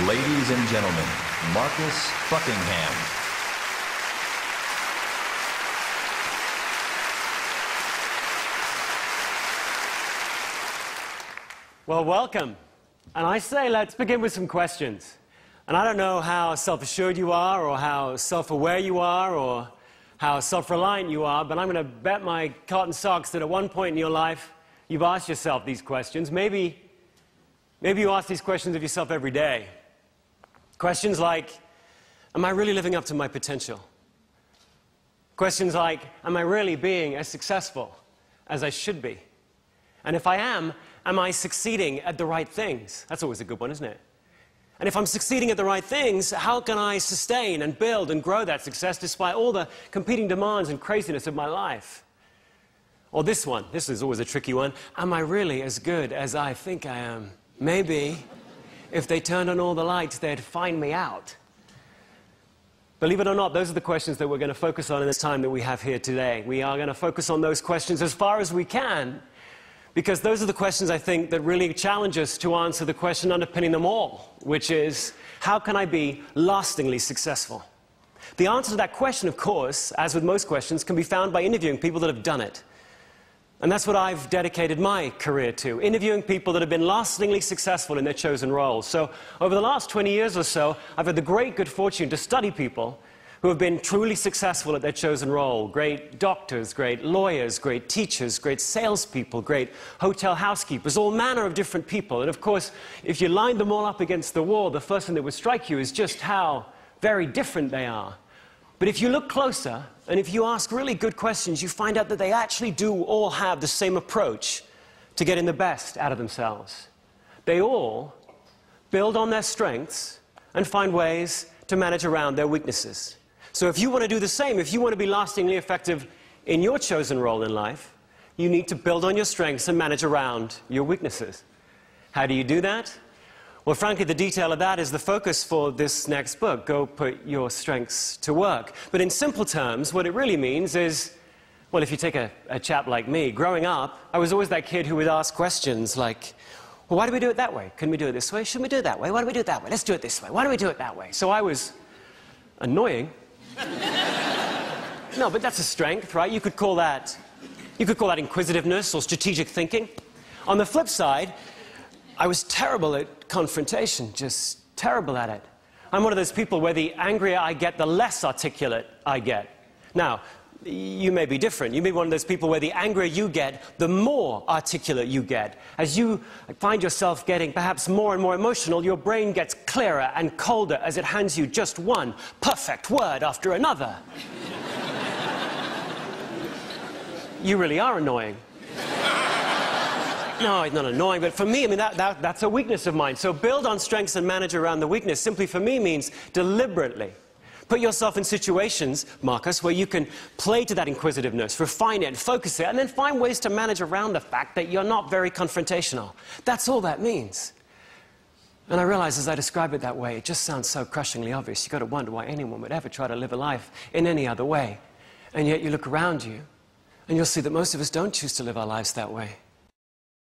Ladies and gentlemen, Marcus Buckingham. Well, welcome. And I say let's begin with some questions. And I don't know how self-assured you are, or how self-aware you are, or how self-reliant you are, but I'm going to bet my cotton socks that at one point in your life you've asked yourself these questions. Maybe you ask these questions of yourself every day. Questions like, am I really living up to my potential? Questions like, am I really being as successful as I should be? And if I am I succeeding at the right things? That's always a good one, isn't it? And if I'm succeeding at the right things, how can I sustain and build and grow that success despite all the competing demands and craziness of my life? Or this one, this is always a tricky one. Am I really as good as I think I am? Maybe if they turned on all the lights, they'd find me out. Believe it or not, those are the questions that we're going to focus on in this time that we have here today. We are going to focus on those questions as far as we can, because those are the questions, I think, that really challenge us to answer the question underpinning them all, which is, how can I be lastingly successful? The answer to that question, of course, as with most questions, can be found by interviewing people that have done it. And that's what I've dedicated my career to, interviewing people that have been lastingly successful in their chosen roles. So over the last 20 years or so, I've had the great good fortune to study people who have been truly successful at their chosen role. Great doctors, great lawyers, great teachers, great salespeople, great hotel housekeepers, all manner of different people. And of course, if you lined them all up against the wall, the first thing that would strike you is just how very different they are. But if you look closer, and if you ask really good questions, you find out that they actually do all have the same approach to getting the best out of themselves. They all build on their strengths and find ways to manage around their weaknesses. So if you want to do the same, if you want to be lastingly effective in your chosen role in life, you need to build on your strengths and manage around your weaknesses. How do you do that? Well, frankly, the detail of that is the focus for this next book, Go Put Your Strengths to Work. But in simple terms, what it really means is, well, if you take a chap like me, growing up, I was always that kid who would ask questions like, well, why do we do it that way? Couldn't we do it this way? Shouldn't we do it that way? Why do we do it that way? Let's do it this way. Why do we do it that way? So I was annoying. No, but that's a strength, right? You could call that inquisitiveness or strategic thinking. On the flip side, I was terrible at confrontation, just terrible at it. I'm one of those people where the angrier I get, the less articulate I get. Now, you may be different. You may be one of those people where the angrier you get, the more articulate you get. As you find yourself getting perhaps more and more emotional, your brain gets clearer and colder as it hands you just one perfect word after another. You really are annoying. No, it's not annoying, but for me, I mean, that's a weakness of mine. So build on strengths and manage around the weakness simply for me means deliberately put yourself in situations, Marcus, where you can play to that inquisitiveness, refine it, focus it, and then find ways to manage around the fact that you're not very confrontational. That's all that means. And I realize as I describe it that way, it just sounds so crushingly obvious. You've got to wonder why anyone would ever try to live a life in any other way. And yet you look around you, and you'll see that most of us don't choose to live our lives that way.